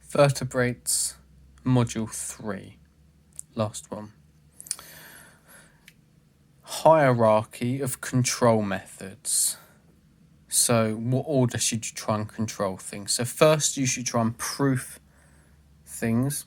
Vertebrates, Module 3, last one. Hierarchy of control methods. So what order should you try and control things? So first you should try and proof things.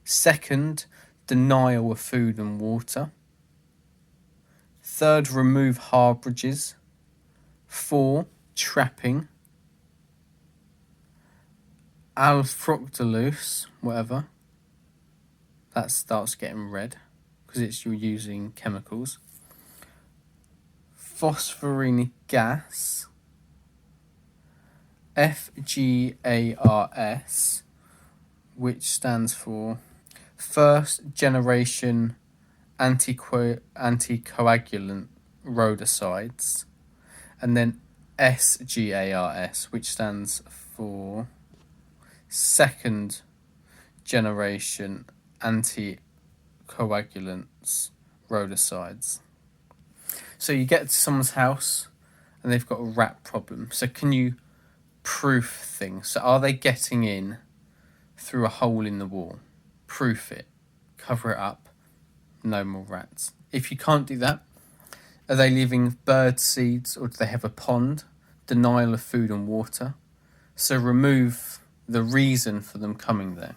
Second, denial of food and water. Third, remove harbourages. 4, trapping. Alfructulose, whatever. That starts getting red because you're using chemicals. Phosphorine gas. FGARS, which stands for first generation anticoagulant rodicides, and then SGARS, which stands for second generation anticoagulants rodicides. So you get to someone's house and they've got a rat problem. So can you proof things? So are they getting in through a hole in the wall? Proof it. Cover it up. No more rats. If you can't do that, are they leaving bird seeds or do they have a pond? Denial of food and water. So remove the reason for them coming there.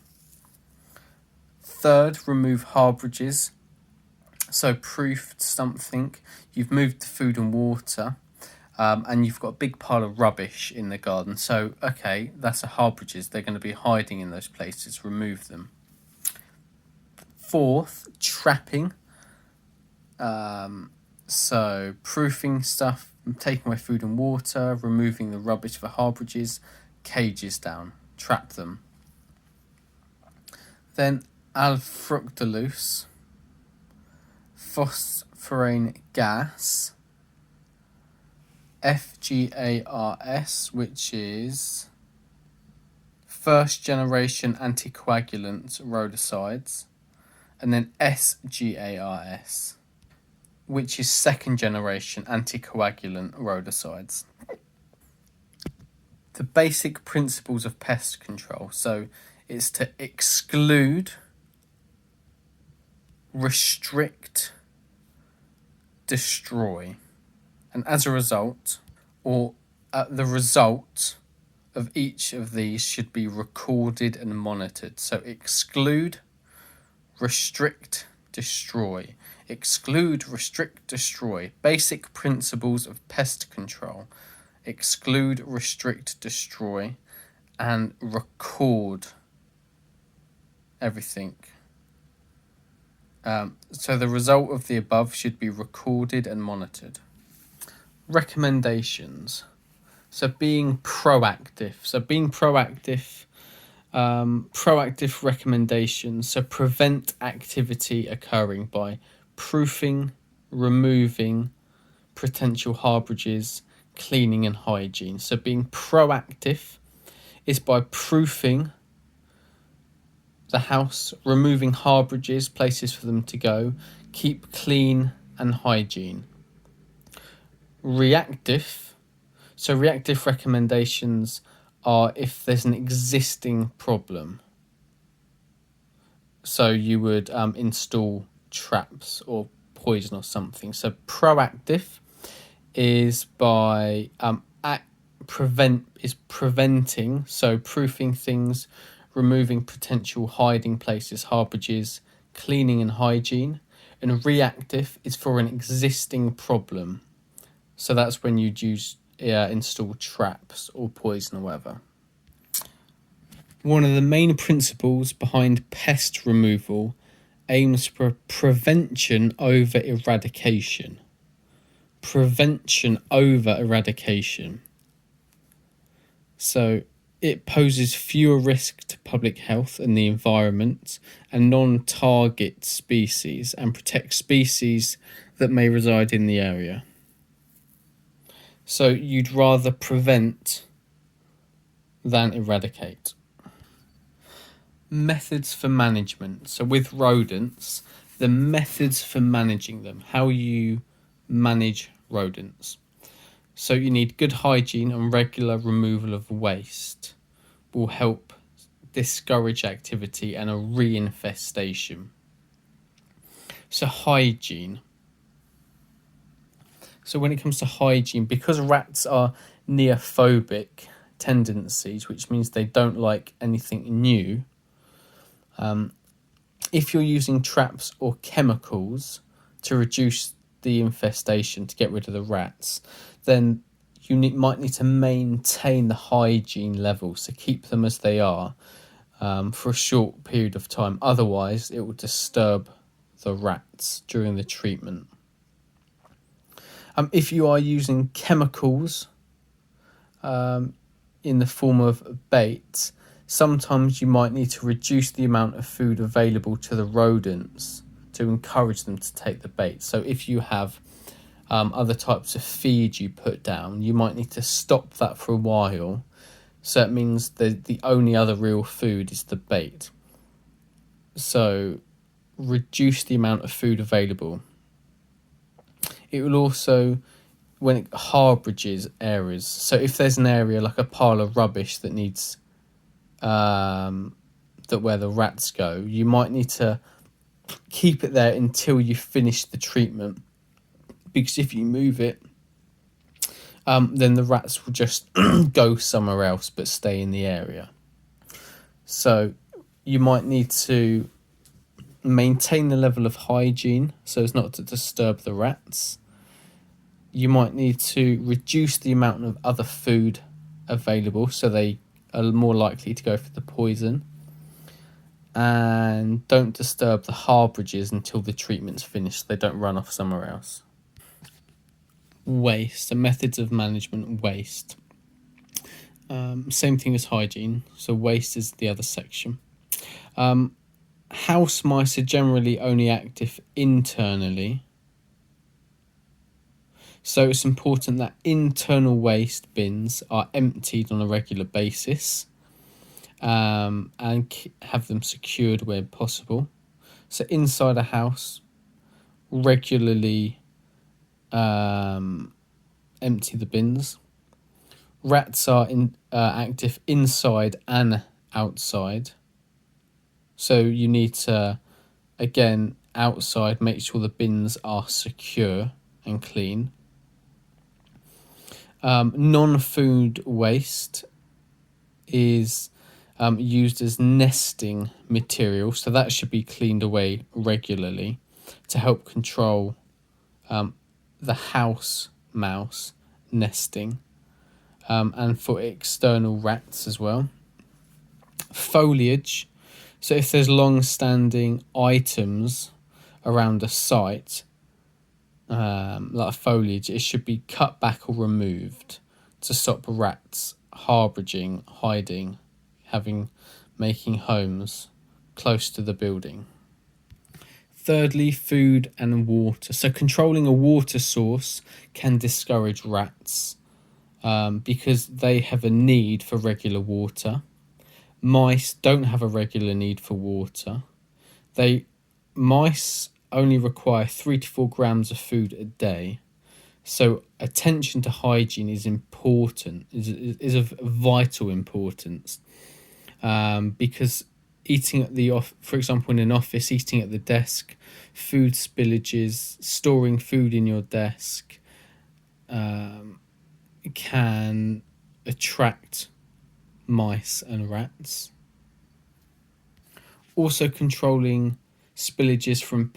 Third, remove harbourages. So proofed something. You've moved the food and water. And you've got a big pile of rubbish in the garden. So, okay, that's a harbourages. They're going to be hiding in those places. Remove them. Fourth, trapping. So, proofing stuff, taking away food and water, removing the rubbish for harbourages, cages down, trap them. Then, alfructulose, phosphorine gas, FGARS, which is first generation anticoagulant rodicides, and then SGARS, which is second generation anticoagulant rodicides. The basic principles of pest control. So it's to exclude, restrict, destroy. And as a result, the result of each of these should be recorded and monitored. So exclude, restrict, destroy. Exclude, restrict, destroy. Basic principles of pest control. Exclude, restrict, destroy, and record everything. So the result of the above should be recorded and monitored. Recommendations. So being proactive. Proactive recommendations. So prevent activity occurring by proofing, removing potential harbourages, cleaning and hygiene. So being proactive is by proofing the house, removing harbourages, places for them to go, keep clean and hygiene. Reactive. So reactive recommendations are if there's an existing problem. So you would install traps or poison or something. So proactive is by preventing, so proofing things, removing potential hiding places, harbourages, cleaning and hygiene. And reactive is for an existing problem. So that's when you'd install traps or poison or whatever. One of the main principles behind pest removal aims for prevention over eradication. Prevention over eradication. So it poses fewer risks to public health and the environment and non-target species, and protects species that may reside in the area. So you'd rather prevent than eradicate. Methods for management. So with rodents, the methods for managing them, how you manage rodents. So you need good hygiene and regular removal of waste will help discourage activity and a reinfestation. So hygiene. So when it comes to hygiene, because rats are neophobic tendencies, which means they don't like anything new, if you're using traps or chemicals to reduce the infestation, to get rid of the rats, then you might need to maintain the hygiene levels, so keep them as they are for a short period of time. Otherwise, it will disturb the rats during the treatment. If you are using chemicals in the form of bait, sometimes you might need to reduce the amount of food available to the rodents to encourage them to take the bait. So if you have other types of feed you put down, you might need to stop that for a while. So it means the only other real food is the bait. So reduce the amount of food available. It will also, when it harbourages areas, so if there's an area like a pile of rubbish that needs that where the rats go, you might need to keep it there until you finish the treatment, because if you move it, then the rats will just go somewhere else but stay in the area. So you might need to maintain the level of hygiene so as not to disturb the rats. You might need to reduce the amount of other food available so they are more likely to go for the poison. And don't disturb the harbourages until the treatment's finished so they don't run off somewhere else. Waste, so methods of management waste. Same thing as hygiene, so waste is the other section. House mice are generally only active internally, so it's important that internal waste bins are emptied on a regular basis and have them secured where possible. So inside a house, regularly empty the bins. Rats are active inside and outside, so you need to, again, outside, make sure the bins are secure and clean. Non-food waste is used as nesting material, so that should be cleaned away regularly to help control the house mouse nesting, and for external rats as well. Foliage, so if there's long-standing items around a site, like foliage, it should be cut back or removed to stop rats harbouraging, hiding, making homes close to the building. Thirdly, food and water. So controlling a water source can discourage rats because they have a need for regular water. Mice don't have a regular need for water. Mice only require 3 to 4 grams of food a day. So attention to hygiene is important, is of vital importance, because eating at for example, in an office, eating at the desk, food spillages, storing food in your desk can attract mice and rats. Also controlling spillages from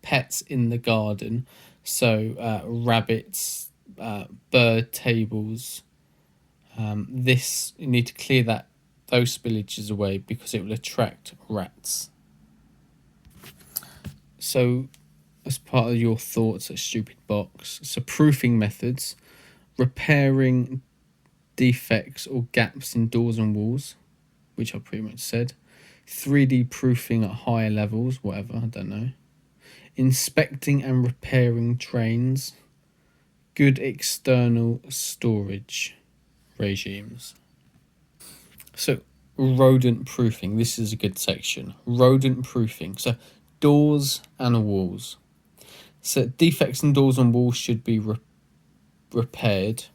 pets in the garden, so rabbits, bird tables. This, you need to clear those spillages away because it will attract rats. So as part of your thoughts at Stupid Box, so proofing methods: repairing defects or gaps in doors and walls, which I pretty much said. 3D proofing at higher levels, whatever, I don't know. Inspecting and repairing drains. Good external storage regimes. So rodent proofing, this is a good section. Rodent proofing, so doors and walls. So defects in doors and walls should be repaired.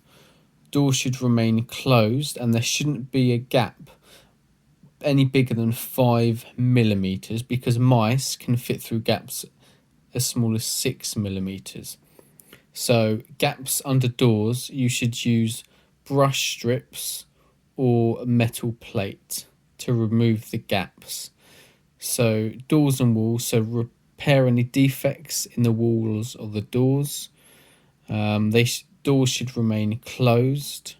Doors should remain closed and there shouldn't be a gap any bigger than 5 millimeters, because mice can fit through gaps as small as 6 millimeters. So gaps under doors, you should use brush strips or a metal plate to remove the gaps. So doors and walls, so repair any defects in the walls or the doors. Doors should remain closed.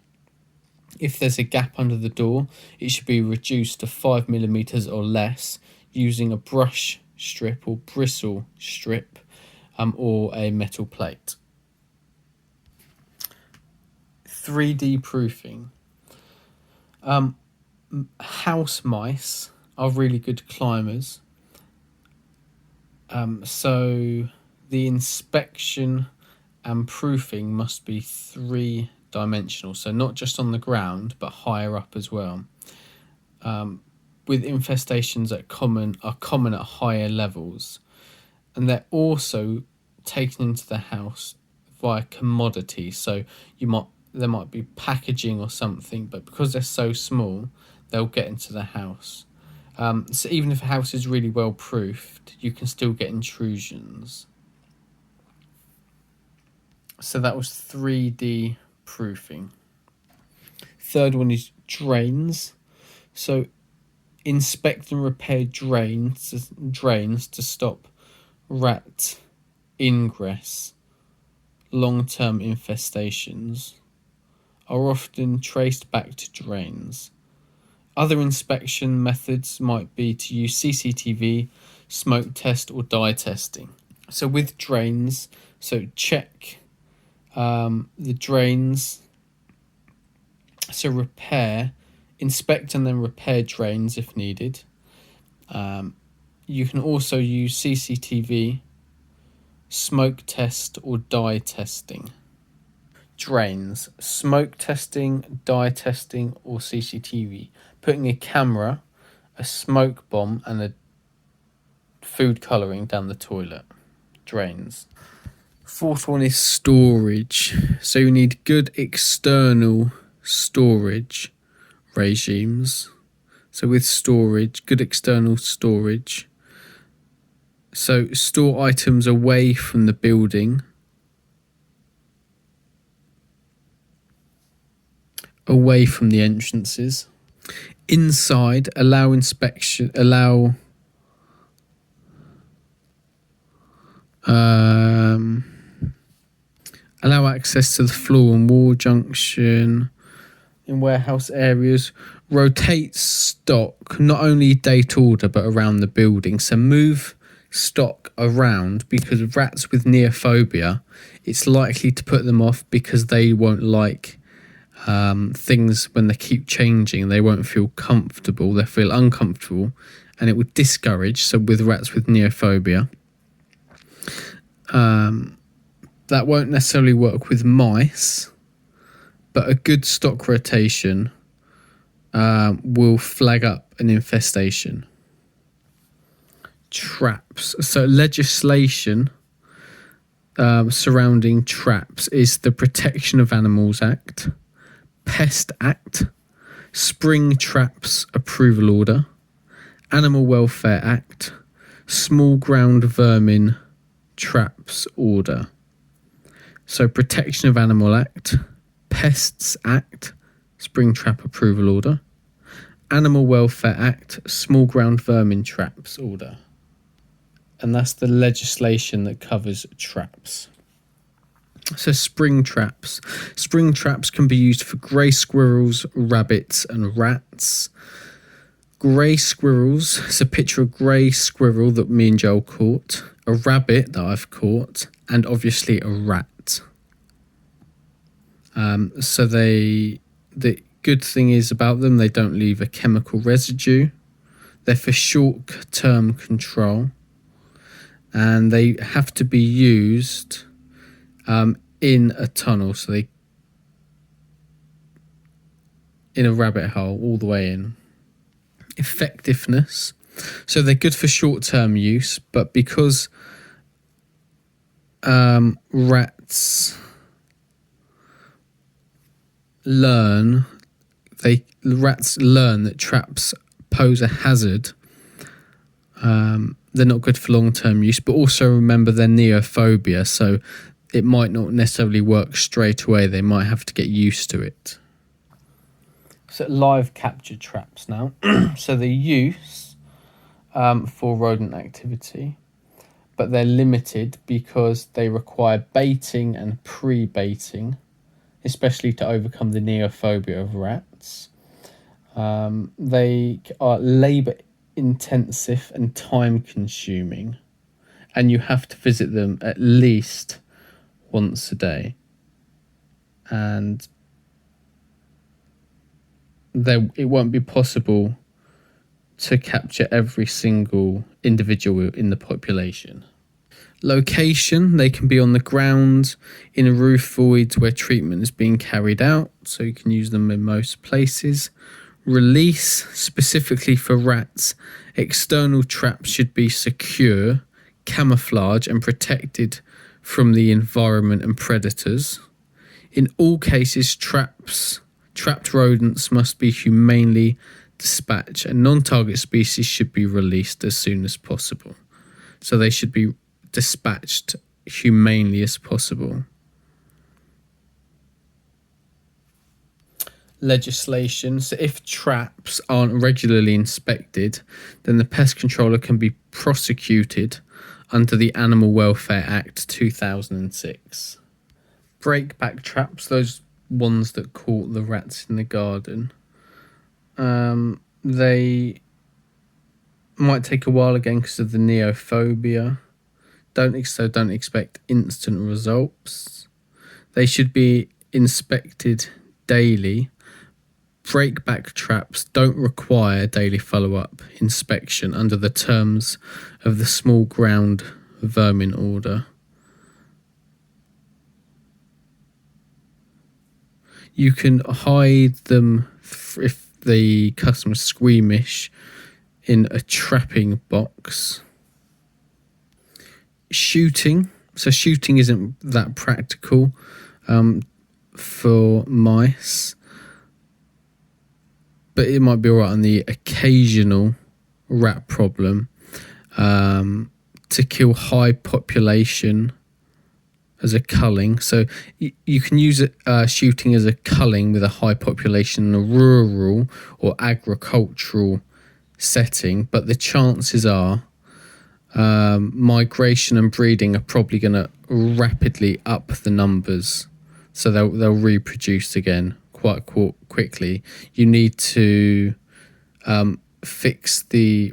If there's a gap under the door, it should be reduced to 5 millimeters or less using a brush strip or bristle strip, or a metal plate. 3D proofing. House mice are really good climbers. So the inspection and proofing must be 3-dimensional, so not just on the ground but higher up as well. With infestations that are common at higher levels, and they're also taken into the house via commodities. So there might be packaging or something, but because they're so small, they'll get into the house. So even if a house is really well proofed, you can still get intrusions. So that was 3D proofing. Third one is drains. So inspect and repair drains to stop rat ingress. Long-term infestations are often traced back to drains. Other inspection methods might be to use CCTV, smoke test, or dye testing. So with drains, so check the drains. So inspect and then repair drains if needed. You can also use CCTV, smoke test, or dye testing. Drains, smoke testing, dye testing, or CCTV. Putting a camera, a smoke bomb, and a food colouring down the toilet. Drains. Fourth one is storage. So you need good external storage regimes. So with storage, good external storage. So store items away from the building, away from the entrances. Inside, allow access to the floor and wall junction. In warehouse areas, rotate stock, not only date order but around the building. So move stock around, because rats with neophobia, it's likely to put them off because they won't like things when they keep changing. They won't feel comfortable, they feel uncomfortable, and it would discourage. So with rats with neophobia, that won't necessarily work with mice, but a good stock rotation will flag up an infestation. Traps. So legislation surrounding traps is the Protection of Animals Act, Pest Act, Spring Traps Approval Order, Animal Welfare Act, Small Ground Vermin Traps Order. So Protection of Animal Act, Pests Act, Spring Trap Approval Order, Animal Welfare Act, Small Ground Vermin Traps Order. And that's the legislation that covers traps. So spring traps. Spring traps can be used for grey squirrels, rabbits and rats. Grey squirrels, so picture a grey squirrel that me and Joel caught, a rabbit that I've caught, and obviously a rat. So the good thing is about them, they don't leave a chemical residue. They're for short-term control, and they have to be used in a tunnel, so they in a rabbit hole all the way in. Effectiveness, so they're good for short-term use, but because rats learn that traps pose a hazard, they're not good for long-term use. But also remember they're neophobia, so it might not necessarily work straight away. They might have to get used to it. So live capture traps now. So the use for rodent activity, but they're limited because they require baiting and pre-baiting, especially to overcome the neophobia of rats. They are labour intensive and time consuming, and you have to visit them at least once a day, and it won't be possible to capture every single individual in the population. Location, they can be on the ground, in roof voids where treatment is being carried out, so you can use them in most places. Release, specifically for rats, external traps should be secure, camouflage and protected from the environment and predators. In all cases, trapped rodents must be humanely dispatched, and non-target species should be released as soon as possible. So they should be dispatched humanely as possible. Legislation. So if traps aren't regularly inspected, then the pest controller can be prosecuted under the Animal Welfare Act 2006. Breakback traps, those ones that caught the rats in the garden, they might take a while again because of the neophobia. Don't expect instant results. They should be inspected daily. Breakback traps don't require daily follow-up inspection under the terms of the Small Ground Vermin Order. You can hide them if the customer's squeamish in a trapping box. Shooting. So shooting isn't that practical for mice, but it might be all right on the occasional rat problem. To kill high population as a culling. So you can use shooting as a culling with a high population in a rural or agricultural setting, but the chances are migration and breeding are probably going to rapidly up the numbers, so they'll reproduce again quite quickly. You need to fix the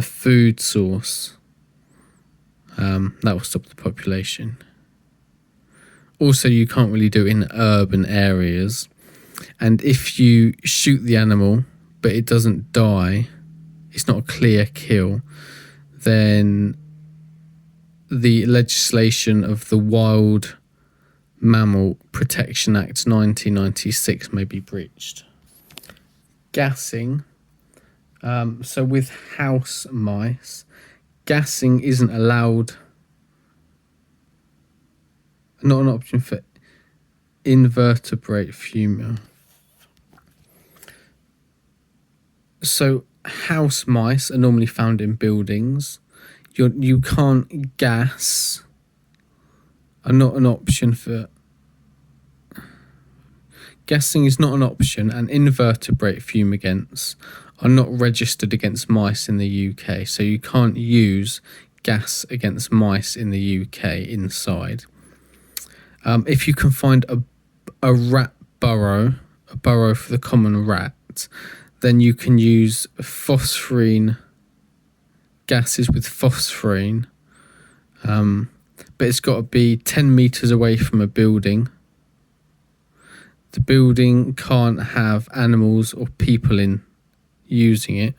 food source. That will stop the population. Also, you can't really do it in urban areas, and if you shoot the animal but it doesn't die, it's not a clear kill, then the legislation of the Wild Mammal Protection Act 1996 may be breached. Gassing. So with house mice, gassing isn't allowed, not an option for invertebrate female. So house mice are normally found in buildings. You can't gas, are not an option for. Gassing is not an option, and invertebrate fumigants are not registered against mice in the UK, so you can't use gas against mice in the UK inside. If you can find a rat burrow, a burrow for the common rat, then you can use phosphorine, gases with phosphorine, but it's got to be 10 metres away from a building. The building can't have animals or people in using it.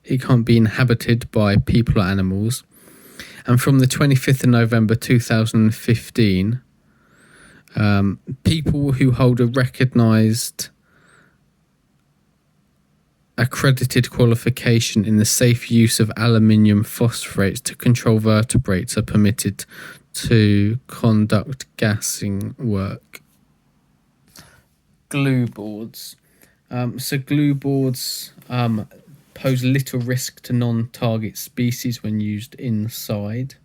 It can't be inhabited by people or animals. And from the 25th of November 2015, people who hold a recognised accredited qualification in the safe use of aluminium phosphorates to control vertebrates are permitted to conduct gassing work. Glue boards. So glue boards pose little risk to non-target species when used inside.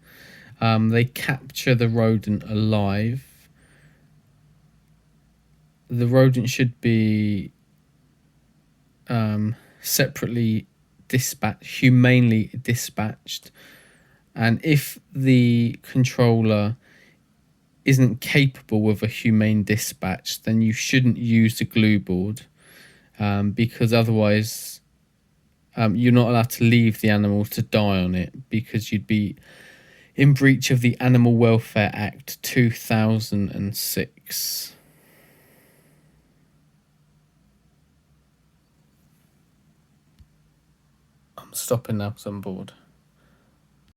They capture the rodent alive. The rodent should be separately humanely dispatched. And if the controller isn't capable of a humane dispatch, then you shouldn't use the glue board, because otherwise you're not allowed to leave the animal to die on it, because you'd be in breach of the Animal Welfare Act 2006. I'm stopping now because I'm bored.